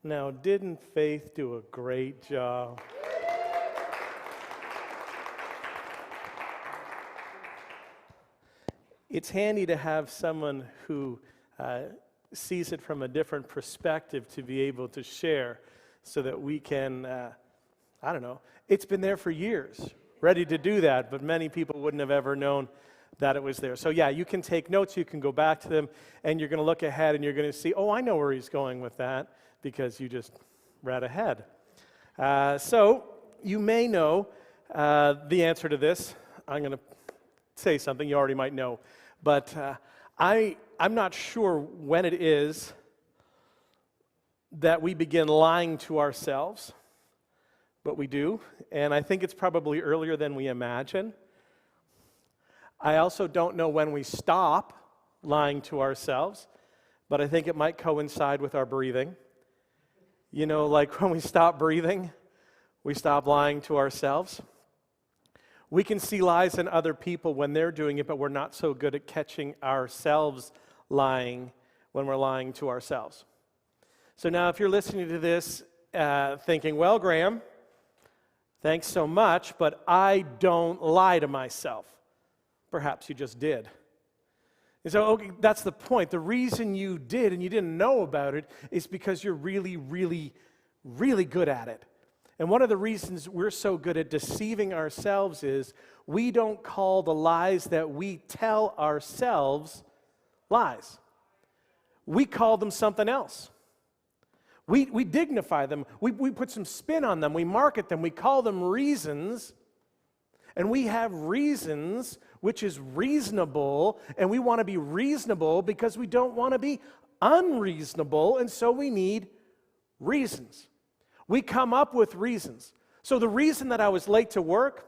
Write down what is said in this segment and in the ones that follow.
Now, didn't Faith do a great job? It's handy to have someone who sees it from a different perspective to be able to share so that we can, I don't know, it's been there for years, ready to do that, but many people wouldn't have ever known that it was there. So yeah, you can take notes, you can go back to them, and you're going to look ahead and you're going to see, oh, I know where he's going with that, because you just read ahead. So you may know the answer to this. I'm going to say something you already might know, but I'm not sure when it is that we begin lying to ourselves, but we do, and I think it's probably earlier than we imagine. I also don't know when we stop lying to ourselves, but I think it might coincide with our breathing. You know, like when we stop breathing, we stop lying to ourselves. We can see lies in other people when they're doing it, but we're not so good at catching ourselves lying when we're lying to ourselves. So now if you're listening to this thinking, well, Graham, thanks so much, but I don't lie to myself. Perhaps you just did. And so, okay, that's the point. The reason you did and you didn't know about it is because you're really, really, really good at it. And one of the reasons we're so good at deceiving ourselves is we don't call the lies that we tell ourselves lies. We call them something else. We dignify them. We put some spin on them. We market them. We call them reasons. And we have reasons which is reasonable, and we want to be reasonable because we don't want to be unreasonable, and so we need reasons. We come up with reasons. So the reason that I was late to work,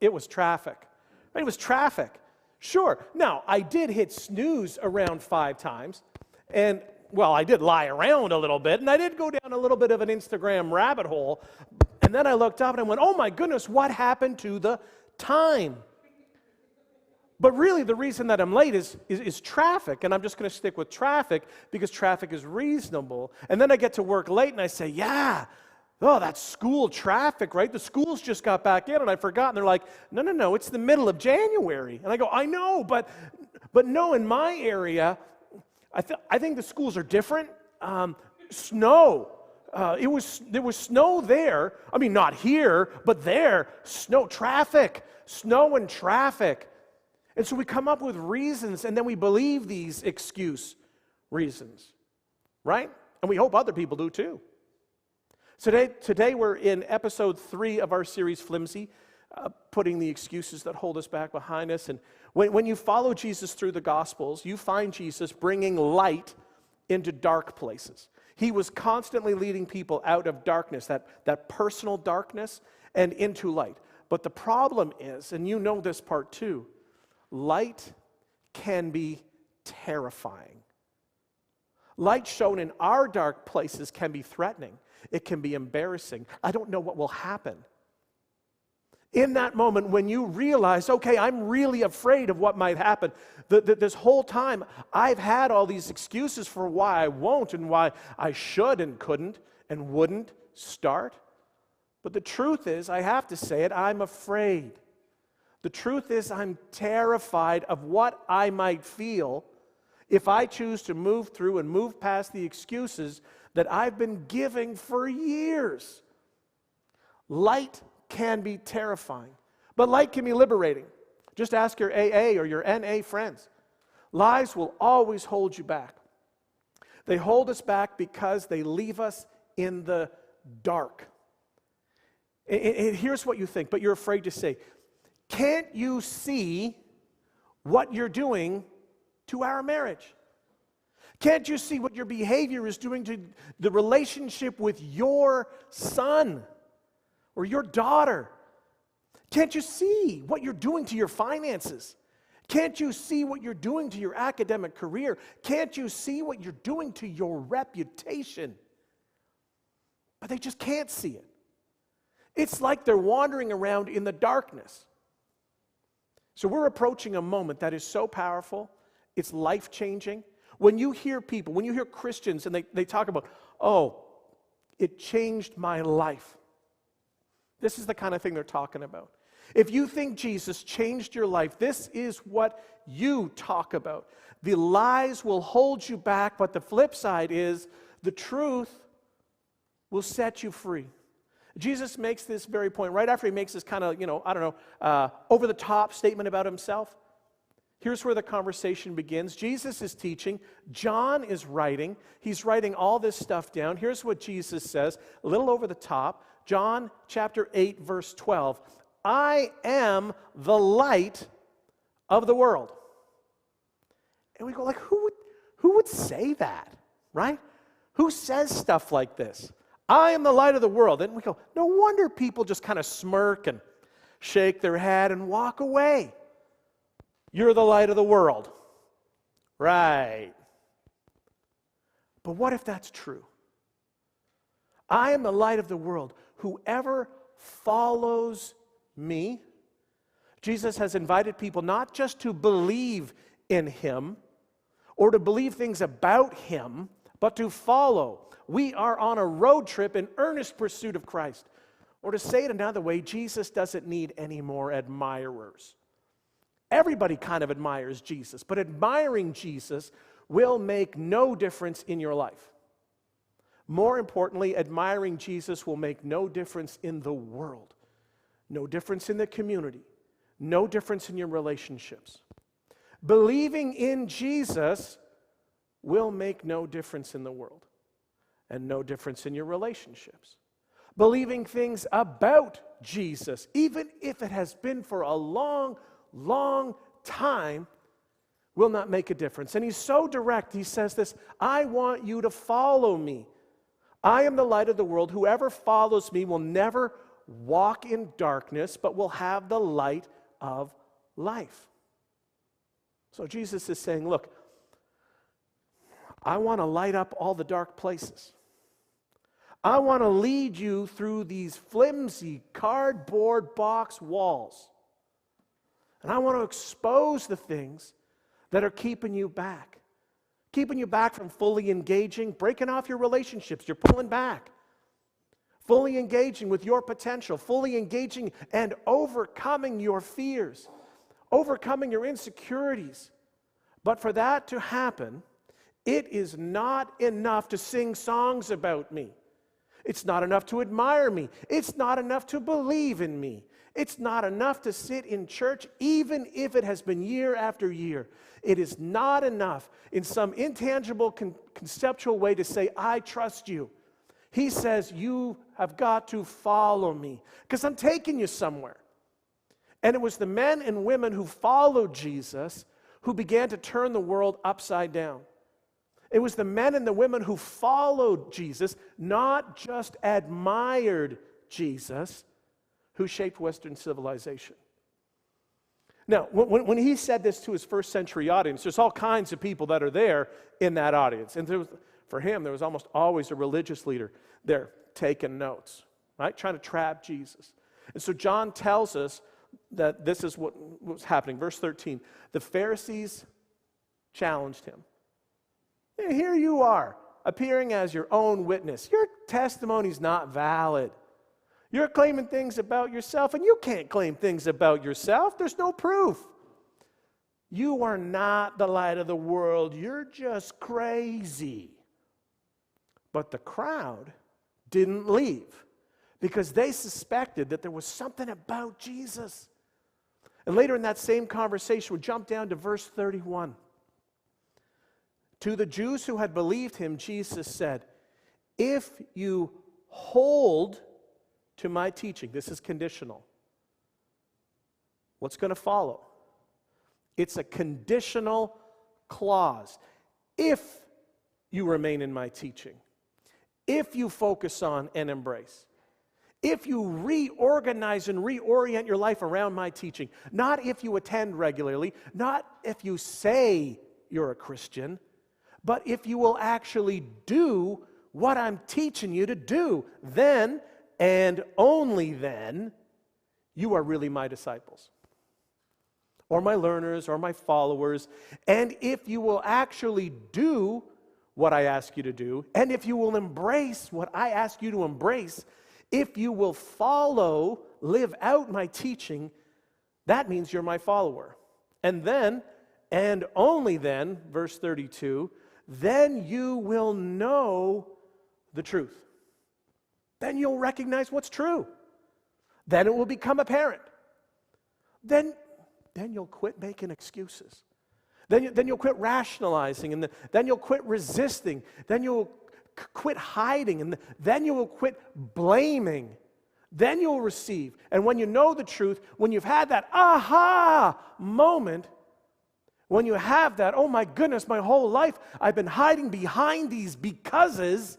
it was traffic. It was traffic. Sure. Now, I did hit snooze around 5 times, and, well, I did lie around a little bit, and I did go down a little bit of an Instagram rabbit hole, and then I looked up and I went, oh my goodness, what happened to the time? But really, the reason that I'm late is traffic, and I'm just going to stick with traffic because traffic is reasonable. And then I get to work late, and I say, yeah, oh, that's school traffic, right? The schools just got back in, and I forgot. And they're like, no, it's the middle of January. And I go, I know, but no, in my area, I think the schools are different. Snow. There was snow there. I mean, not here, but there. Snow, traffic. Snow and traffic. And so we come up with reasons, and then we believe these excuse reasons, right? And we hope other people do too. Today we're in episode 3 of our series, Flimsy, putting the excuses that hold us back behind us. And when you follow Jesus through the Gospels, you find Jesus bringing light into dark places. He was constantly leading people out of darkness, that personal darkness, and into light. But the problem is, and you know this part too, light can be terrifying. Light shown in our dark places can be threatening. It can be embarrassing. I don't know what will happen. In that moment when you realize, okay, I'm really afraid of what might happen. This whole time, I've had all these excuses for why I won't and why I should and couldn't and wouldn't start. But the truth is, I have to say it, I'm afraid. The truth is, I'm terrified of what I might feel if I choose to move through and move past the excuses that I've been giving for years. Light can be terrifying, but light can be liberating. Just ask your AA or your NA friends. Lies will always hold you back. They hold us back because they leave us in the dark. And here's what you think, but you're afraid to say. Can't you see what you're doing to our marriage? Can't you see what your behavior is doing to the relationship with your son or your daughter? Can't you see what you're doing to your finances? Can't you see what you're doing to your academic career? Can't you see what you're doing to your reputation? But they just can't see it. It's like they're wandering around in the darkness. So we're approaching a moment that is so powerful, it's life-changing. When you hear people, when you hear Christians and they talk about, oh, It changed my life. This is the kind of thing they're talking about. If you think Jesus changed your life, this is what you talk about. The lies will hold you back, but the flip side is the truth will set you free. Jesus makes this very point right after he makes this kind of, over-the-top statement about himself. Here's where the conversation begins. Jesus is teaching. John is writing. He's writing all this stuff down. Here's what Jesus says, a little over the top. John chapter 8, verse 12. I am the light of the world. And we go like, who would say that, right? Who says stuff like this? I am the light of the world. And we go, no wonder people just kind of smirk and shake their head and walk away. You're the light of the world. Right. But what if that's true? I am the light of the world. Whoever follows me, Jesus has invited people not just to believe in him or to believe things about him, but to follow. We are on a road trip in earnest pursuit of Christ. Or to say it another way, Jesus doesn't need any more admirers. Everybody kind of admires Jesus, but admiring Jesus will make no difference in your life. More importantly, admiring Jesus will make no difference in the world, no difference in the community, no difference in your relationships. Believing in Jesus will make no difference in the world and no difference in your relationships. Believing things about Jesus, even if it has been for a long time, will not make a difference. And he's so direct, he says this, I want you to follow me. I am the light of the world. Whoever follows me will never walk in darkness, but will have the light of life. So Jesus is saying, look, I want to light up all the dark places. I want to lead you through these flimsy cardboard box walls. And I want to expose the things that are keeping you back from fully engaging, breaking off your relationships. You're pulling back. Fully engaging with your potential, fully engaging and overcoming your fears, overcoming your insecurities. But for that to happen, it is not enough to sing songs about me. It's not enough to admire me. It's not enough to believe in me. It's not enough to sit in church, even if it has been year after year. It is not enough in some intangible, conceptual way to say, I trust you. He says, you have got to follow me because I'm taking you somewhere. And it was the men and women who followed Jesus who began to turn the world upside down. It was the men and the women who followed Jesus, not just admired Jesus, who shaped Western civilization. Now, when he said this to his first century audience, there's all kinds of people that are there in that audience. And for him, there was almost always a religious leader there taking notes, right? Trying to trap Jesus. And so John tells us that this is what was happening. Verse 13, the Pharisees challenged him. Here you are, appearing as your own witness. Your testimony's not valid. You're claiming things about yourself, and you can't claim things about yourself. There's no proof. You are not the light of the world. You're just crazy. But the crowd didn't leave because they suspected that there was something about Jesus. And later in that same conversation, we jump down to verse 31. To the Jews who had believed him, Jesus said, if you hold to my teaching, this is conditional. What's going to follow? It's a conditional clause. If you remain in my teaching, if you focus on and embrace, if you reorganize and reorient your life around my teaching, not if you attend regularly, not if you say you're a Christian, but if you will actually do what I'm teaching you to do, then and only then you are really my disciples or my learners or my followers. And if you will actually do what I ask you to do, and if you will embrace what I ask you to embrace, if you will follow, live out my teaching, that means you're my follower. And then, and only then, verse 32, then you will know the truth. Then you'll recognize what's true. Then it will become apparent. Then you'll quit making excuses. Then you'll quit rationalizing, and then you'll quit resisting. Then you'll quit hiding, and then you will quit blaming. Then you'll receive. And when you know the truth, when you've had that aha moment, when you have that, oh my goodness, my whole life I've been hiding behind these becauses,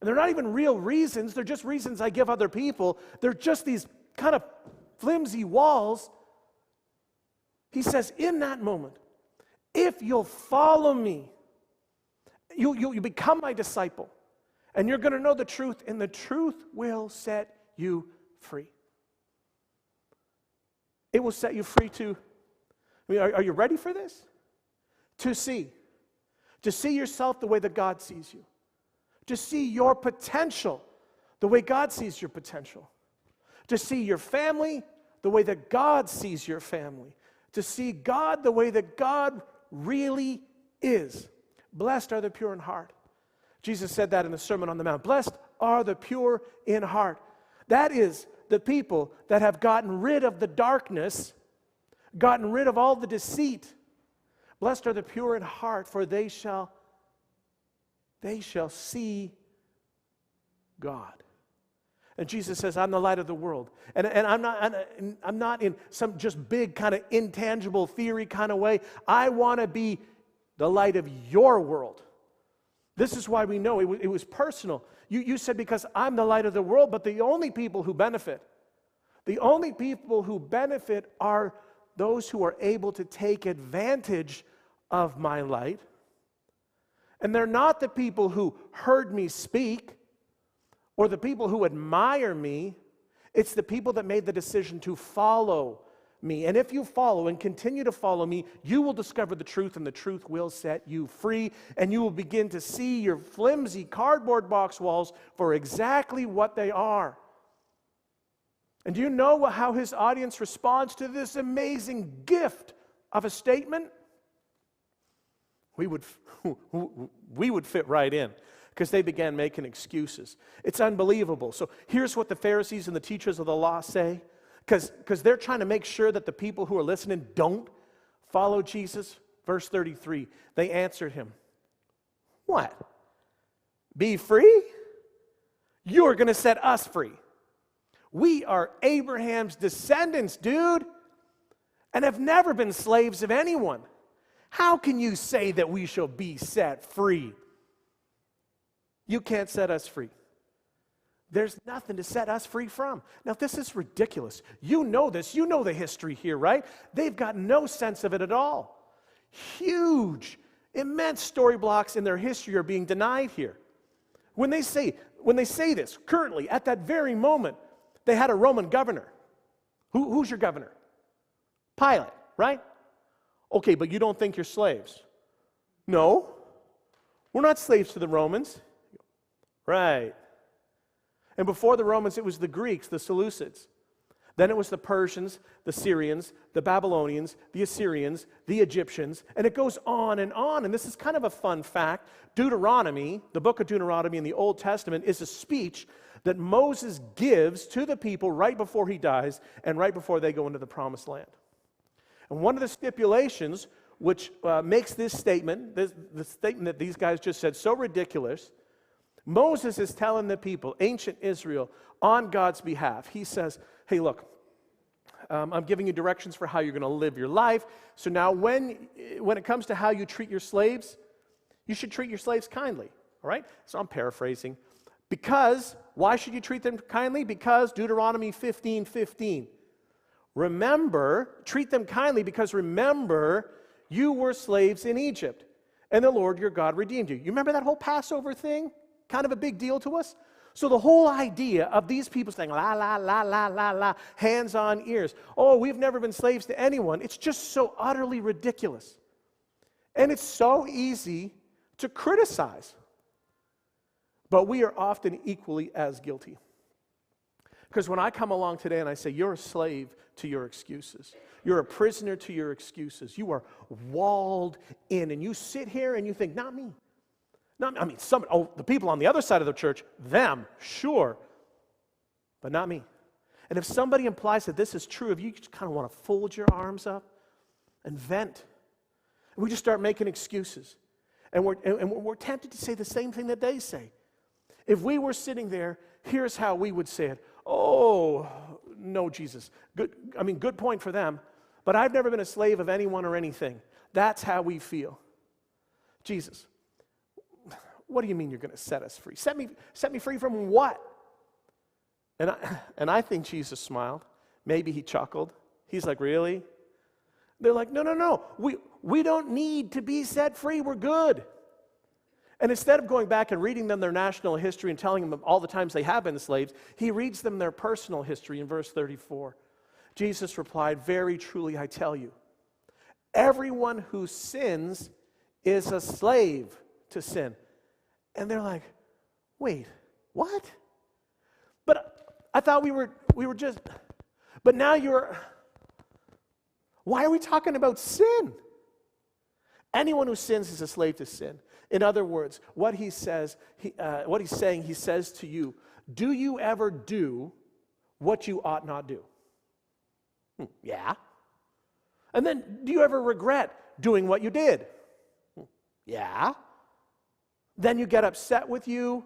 and they're not even real reasons, they're just reasons I give other people. They're just these kind of flimsy walls. He says, in that moment, if you'll follow me, you become my disciple, and you're going to know the truth, and the truth will set you free. It will set you free to, I mean, are you ready for this? To see yourself the way that God sees you. To see your potential the way God sees your potential. To see your family the way that God sees your family. To see God the way that God really is. Blessed are the pure in heart. Jesus said that in the Sermon on the Mount. Blessed are the pure in heart. That is the people that have gotten rid of the darkness, gotten rid of all the deceit. Blessed are the pure in heart, for they shall see God. And Jesus says, I'm the light of the world. And I'm not in some just big kind of intangible theory kind of way. I want to be the light of your world. This is why we know it was personal. You said, because I'm the light of the world, but the only people who benefit are those who are able to take advantage of my light. And they're not the people who heard me speak or the people who admire me. It's the people that made the decision to follow me. And if you follow and continue to follow me, you will discover the truth, and the truth will set you free, and you will begin to see your flimsy cardboard box walls for exactly what they are. And do you know how his audience responds to this amazing gift of a statement? We would fit right in, because they began making excuses. It's unbelievable. So here's what the Pharisees and the teachers of the law say, because they're trying to make sure that the people who are listening don't follow Jesus. Verse 33, they answered him, what? Be free? You're going to set us free. We are Abraham's descendants, dude, and have never been slaves of anyone. How can you say that we shall be set free? You can't set us free. There's nothing to set us free from. Now, this is ridiculous. You know this. You know the history here, right? They've got no sense of it at all. Huge, immense story blocks in their history are being denied here. When they say this, currently, at that very moment, they had a Roman governor. Who's your governor? Pilate, right? Okay, but you don't think you're slaves? No, we're not slaves to the Romans. Right. And before the Romans, it was the Greeks, the Seleucids. Then it was the Persians, the Syrians, the Babylonians, the Assyrians, the Egyptians, and it goes on. And this is kind of a fun fact. Deuteronomy, the book of Deuteronomy in the Old Testament, is a speech that Moses gives to the people right before he dies and right before they go into the Promised Land. And one of the stipulations which makes this statement, the statement that these guys just said, so ridiculous, Moses is telling the people, ancient Israel, on God's behalf. He says, hey, look, I'm giving you directions for how you're going to live your life. So now when it comes to how you treat your slaves, you should treat your slaves kindly, all right? So I'm paraphrasing. Because, why should you treat them kindly? Because Deuteronomy 15:15. Remember, treat them kindly because remember, you were slaves in Egypt, and the Lord your God redeemed you. You remember that whole Passover thing? Kind of a big deal to us. So the whole idea of these people saying, la, la, la, la, la, la, hands on ears, oh, we've never been slaves to anyone, it's just so utterly ridiculous. And it's so easy to criticize. But we are often equally as guilty. Because when I come along today and I say, you're a slave to your excuses, you're a prisoner to your excuses, you are walled in, and you sit here and you think, not me. Not, I mean, the people on the other side of the church, them, sure, but not me. And if somebody implies that this is true, if you just kind of want to fold your arms up and vent, and we just start making excuses, and we're tempted to say the same thing that they say. If we were sitting there, here's how we would say it. Oh, no, Jesus. Good point for them, but I've never been a slave of anyone or anything. That's how we feel. Jesus, what do you mean you're going to set us free? Set me free from what? And I think Jesus smiled. Maybe he chuckled. He's like, really? They're like, no. We don't need to be set free. We're good. And instead of going back and reading them their national history and telling them all the times they have been slaves, he reads them their personal history in verse 34. Jesus replied, very truly I tell you, everyone who sins is a slave to sin. And they're like, wait, what? But I thought we were just, but now why are we talking about sin? Anyone who sins is a slave to sin. In other words, what he's saying, he says to you, do you ever do what you ought not do? Yeah. And then, do you ever regret doing what you did? Yeah. Then you get upset with you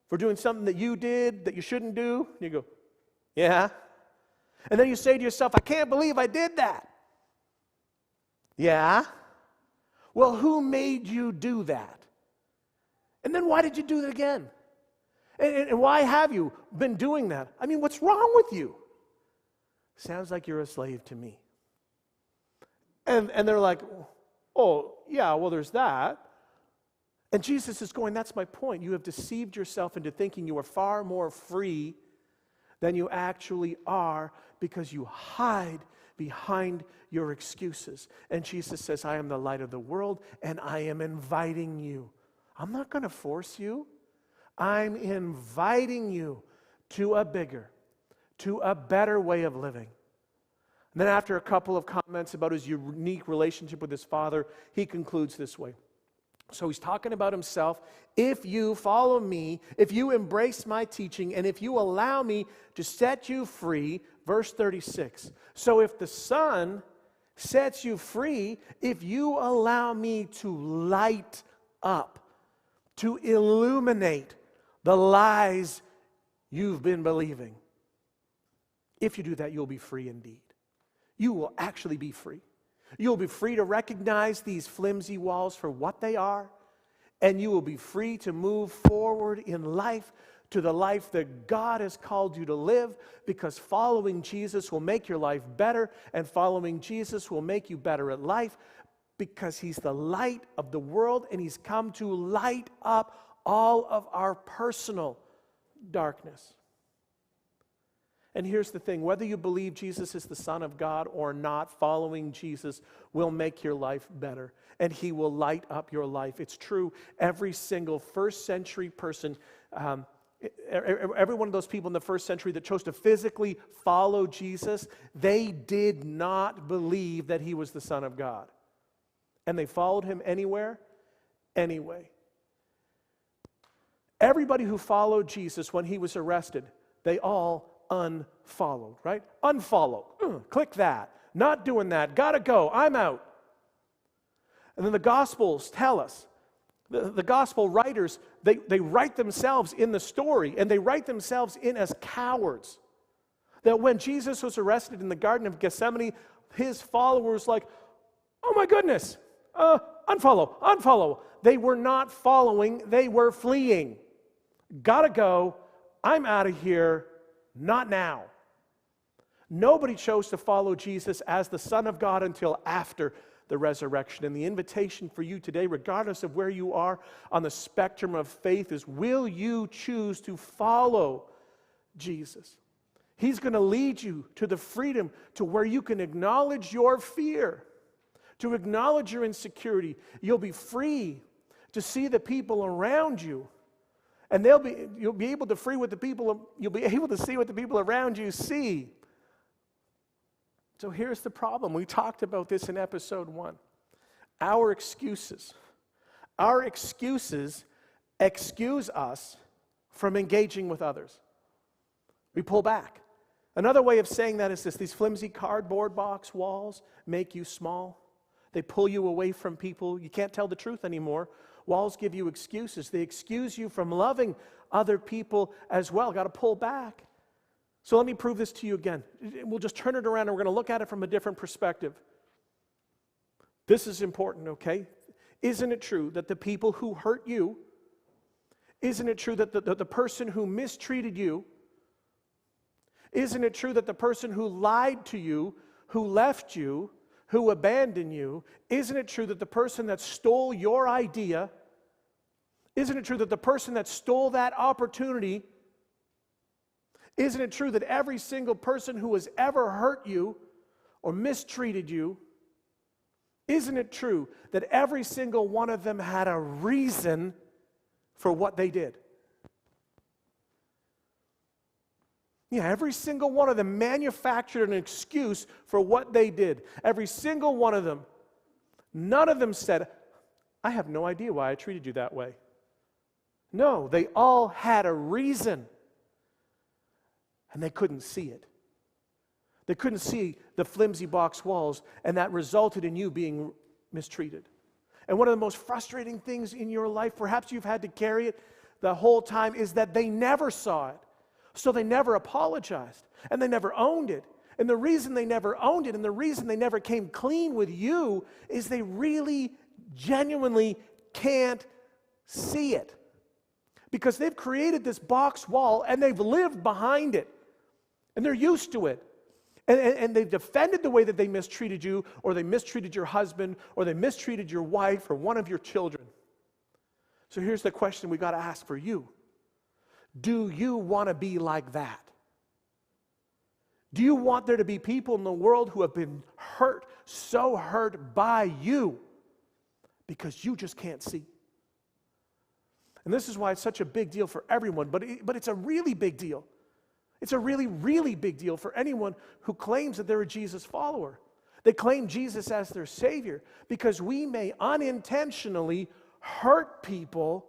for doing something that you did that you shouldn't do. And you go, yeah. And then you say to yourself, I can't believe I did that. Yeah. Well, who made you do that? And then why did you do it again? And why have you been doing that? I mean, what's wrong with you? Sounds like you're a slave to me. And they're like, oh, yeah, well, there's that. And Jesus is going, that's my point. You have deceived yourself into thinking you are far more free than you actually are because you hide behind your excuses. And Jesus says, I am the light of the world, and I am inviting you. I'm not going to force you. I'm inviting you to a bigger, to a better way of living. And then after a couple of comments about his unique relationship with his Father, he concludes this way. So he's talking about himself. If you follow me, if you embrace my teaching, and if you allow me to set you free, verse 36. So if the Son sets you free, if you allow me to light up, to illuminate the lies you've been believing, if you do that, you'll be free indeed. You will actually be free. You'll be free to recognize these flimsy walls for what they are, and you will be free to move forward in life to the life that God has called you to live, because following Jesus will make your life better, and following Jesus will make you better at life, because he's the light of the world, and he's come to light up all of our personal darkness. And here's the thing, whether you believe Jesus is the Son of God or not, following Jesus will make your life better, and he will light up your life. It's true, every single first century person, every one of those people in the first century that chose to physically follow Jesus, they did not believe that he was the Son of God. And they followed him anywhere, anyway. Everybody who followed Jesus when he was arrested, they all unfollowed, right? Unfollow. Click that. Not doing that. Gotta go. I'm out. And then the Gospels tell us, the Gospel writers, they write themselves in the story, and they write themselves in as cowards. That when Jesus was arrested in the Garden of Gethsemane, his followers like, oh my goodness, unfollow. They were not following, they were fleeing. Gotta go. I'm out of here. Not now. Nobody chose to follow Jesus as the Son of God until after the resurrection. And the invitation for you today, regardless of where you are on the spectrum of faith, is will you choose to follow Jesus? He's going to lead you to the freedom to where you can acknowledge your fear, to acknowledge your insecurity. You'll be free to see the people around you. And you'll be able to see what the people around you see. So here's the problem. We talked about this in episode 1. Our excuses. Our excuses excuse us from engaging with others. We pull back. Another way of saying that is this: these flimsy cardboard box walls make you small. They pull you away from people. You can't tell the truth anymore. Walls give you excuses. They excuse you from loving other people as well. Got to pull back. So let me prove this to you again. We'll just turn it around and we're going to look at it from a different perspective. This is important, okay? Isn't it true that the people who hurt you, isn't it true that the person who mistreated you, isn't it true that the person who lied to you, who left you, who abandoned you, isn't it true that the person that stole your idea, isn't it true that the person that stole that opportunity, isn't it true that every single person who has ever hurt you or mistreated you, isn't it true that every single one of them had a reason for what they did? Yeah, every single one of them manufactured an excuse for what they did. Every single one of them. None of them said, I have no idea why I treated you that way. No, they all had a reason. And they couldn't see it. They couldn't see the flimsy box walls, and that resulted in you being mistreated. And one of the most frustrating things in your life, perhaps you've had to carry it the whole time, is that they never saw it. So they never apologized, and they never owned it. And the reason they never owned it, and the reason they never came clean with you, is they really, genuinely can't see it. Because they've created this box wall, and they've lived behind it. And they're used to it. And they've defended the way that they mistreated you, or they mistreated your husband, or they mistreated your wife, or one of your children. So here's the question we got to ask for you. Do you want to be like that? Do you want there to be people in the world who have been hurt, so hurt by you, because you just can't see? And this is why it's such a big deal for everyone, but it's a really big deal. It's a really, really big deal for anyone who claims that they're a Jesus follower. They claim Jesus as their Savior, because we may unintentionally hurt people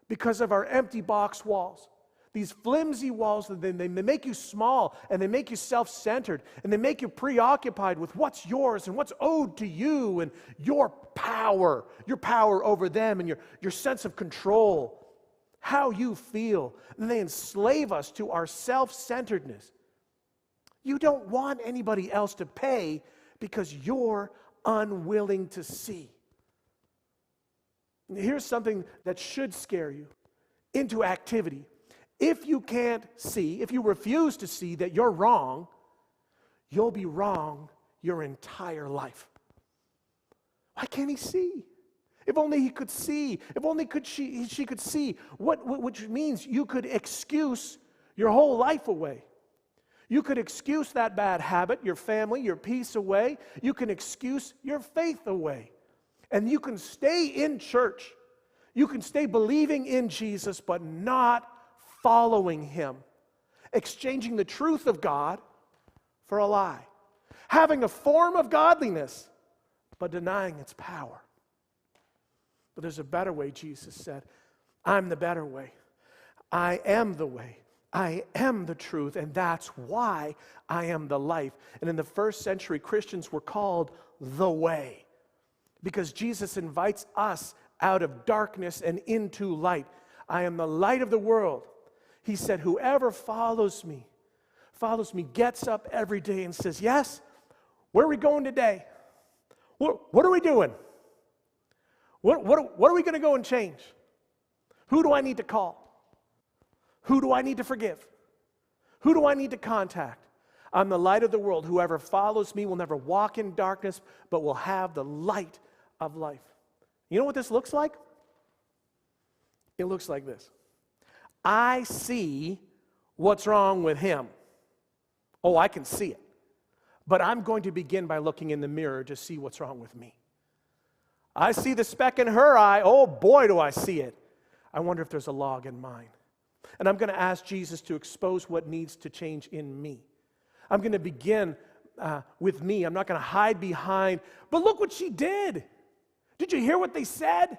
because of our empty box walls. These flimsy walls, they make you small, and they make you self-centered, and they make you preoccupied with what's yours and what's owed to you, and your power over them, and your sense of control, how you feel. And they enslave us to our self-centeredness. You don't want anybody else to pay because you're unwilling to see. Here's something that should scare you into activity. If you can't see, if you refuse to see that you're wrong, you'll be wrong your entire life. Why can't he see? If only he could see. If only she could see. Which means you could excuse your whole life away. You could excuse that bad habit, your family, your peace away. You can excuse your faith away. And you can stay in church. You can stay believing in Jesus, but not following him. Exchanging the truth of God for a lie. Having a form of godliness, but denying its power. But there's a better way, Jesus said. I'm the better way. I am the way. I am the truth, and that's why I am the life. And in the first century, Christians were called the way, because Jesus invites us out of darkness and into light. I am the light of the world. He said, whoever follows me, gets up every day and says, yes, where are we going today? What are we doing? What are we going to go and change? Who do I need to call? Who do I need to forgive? Who do I need to contact? I'm the light of the world. Whoever follows me will never walk in darkness, but will have the light of life. You know what this looks like? It looks like this. I see what's wrong with him. Oh, I can see it. But I'm going to begin by looking in the mirror to see what's wrong with me. I see the speck in her eye. Oh, boy, do I see it. I wonder if there's a log in mine. And I'm going to ask Jesus to expose what needs to change in me. I'm going to begin with me. I'm not going to hide behind, but look what she did. Did you hear what they said?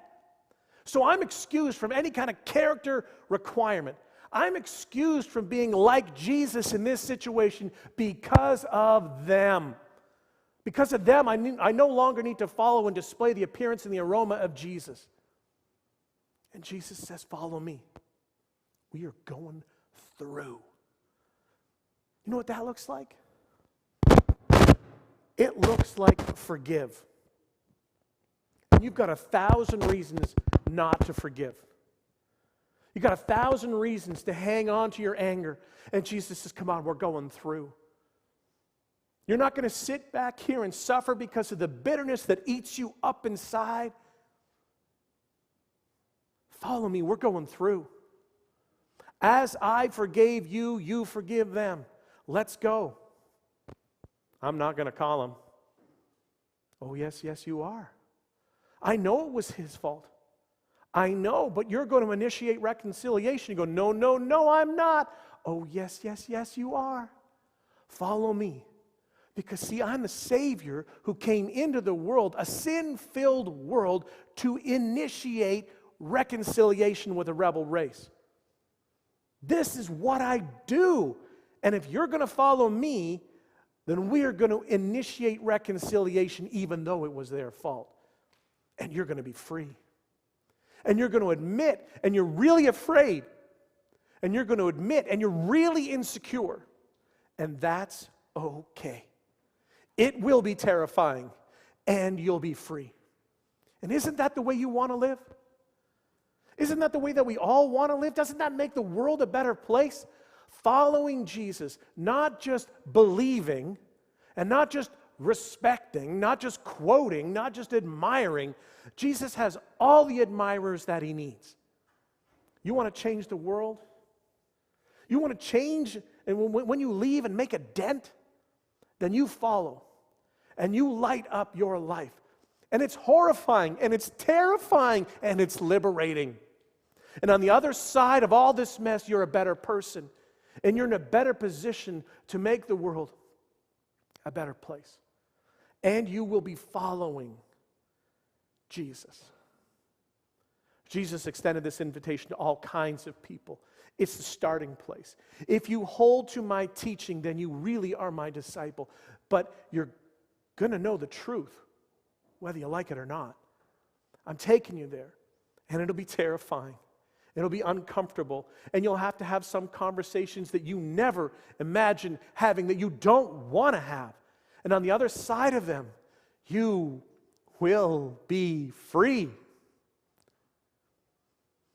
So I'm excused from any kind of character requirement. I'm excused from being like Jesus in this situation because of them. Because of them, I no longer need to follow and display the appearance and the aroma of Jesus. And Jesus says, follow me. We are going through. You know what that looks like? It looks like forgive. And you've got 1,000 reasons not to forgive. You've got 1,000 reasons to hang on to your anger. And Jesus says, come on, we're going through. You're not going to sit back here and suffer because of the bitterness that eats you up inside. Follow me, we're going through. As I forgave you, you forgive them. Let's go. I'm not going to call him. Oh, yes, you are. I know it was his fault. I know, but you're going to initiate reconciliation. You go, no, I'm not. Oh, yes, you are. Follow me. Because, see, I'm the Savior who came into the world, a sin-filled world, to initiate reconciliation with a rebel race. This is what I do. And if you're going to follow me, then we are going to initiate reconciliation even though it was their fault. And you're going to be free. And you're going to admit, and you're really afraid, and you're going to admit, and you're really insecure. And that's okay. It will be terrifying, and you'll be free. And isn't that the way you want to live? Isn't that the way that we all want to live? Doesn't that make the world a better place? Following Jesus, not just believing, and not just respecting, not just quoting, not just admiring. Jesus has all the admirers that he needs. You want to change the world? You want to change, and when you leave and make a dent, then you follow, and you light up your life. And it's horrifying, and it's terrifying, and it's liberating. And on the other side of all this mess, you're a better person, and you're in a better position to make the world a better place. And you will be following Jesus. Jesus extended this invitation to all kinds of people. It's the starting place. If you hold to my teaching, then you really are my disciple. But you're going to know the truth, whether you like it or not. I'm taking you there, and it'll be terrifying. It'll be uncomfortable, and you'll have to have some conversations that you never imagined having, that you don't want to have. And on the other side of them, you will be free.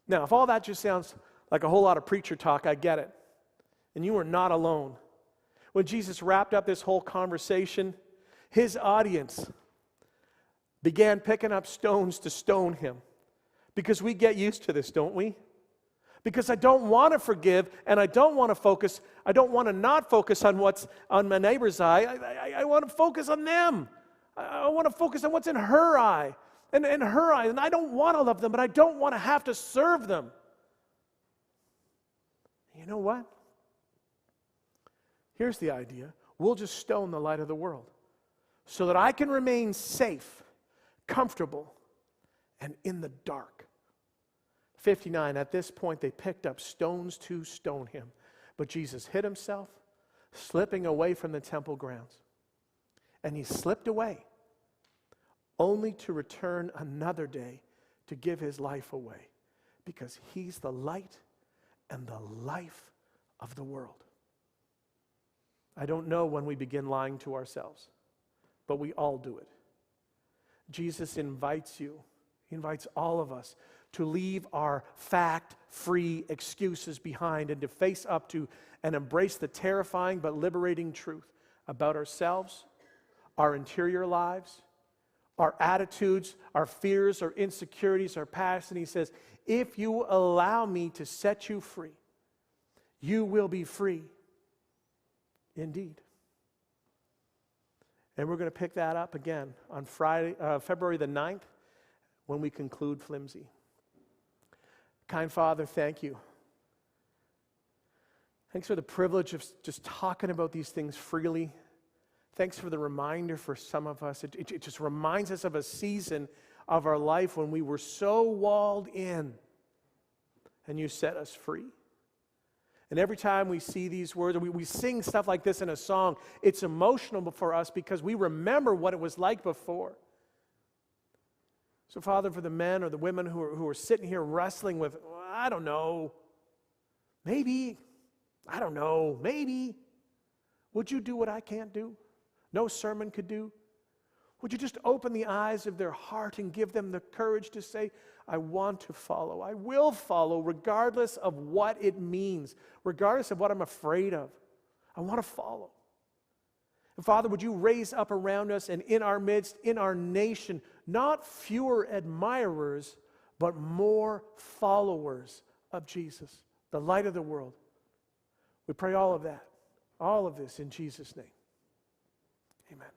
Now, if all that just sounds like a whole lot of preacher talk, I get it. And you are not alone. When Jesus wrapped up this whole conversation, his audience began picking up stones to stone him. Because we get used to this, don't we? Because I don't want to forgive, and I don't want to focus. I don't want to not focus on what's on my neighbor's eye. I want to focus on them. I want to focus on what's in her eye and in her eye. And I don't want to love them, but I don't want to have to serve them. You know what? Here's the idea. We'll just stone the light of the world so that I can remain safe, comfortable, and in the dark. 59, at this point they picked up stones to stone him. But Jesus hid himself, slipping away from the temple grounds. And he slipped away, only to return another day to give his life away, because he's the light and the life of the world. I don't know when we begin lying to ourselves, but we all do it. Jesus invites you, he invites all of us to leave our fact-free excuses behind and to face up to and embrace the terrifying but liberating truth about ourselves, our interior lives, our attitudes, our fears, our insecurities, our past. And he says, if you allow me to set you free, you will be free indeed. And we're going to pick that up again on Friday, February the 9th when we conclude Flimsy. Kind Father, thank you. Thanks for the privilege of just talking about these things freely. Thanks for the reminder for some of us. It just reminds us of a season of our life when we were so walled in and you set us free. And every time we see these words, we sing stuff like this in a song, it's emotional for us because we remember what it was like before. So, Father, for the men or the women who are sitting here wrestling with, I don't know, maybe, would you do what I can't do? No sermon could do? Would you just open the eyes of their heart and give them the courage to say, I want to follow. I will follow regardless of what it means, regardless of what I'm afraid of. I want to follow. And Father, would you raise up around us and in our midst, in our nation, not fewer admirers, but more followers of Jesus, the light of the world. We pray all of that, all of this in Jesus' name. Amen.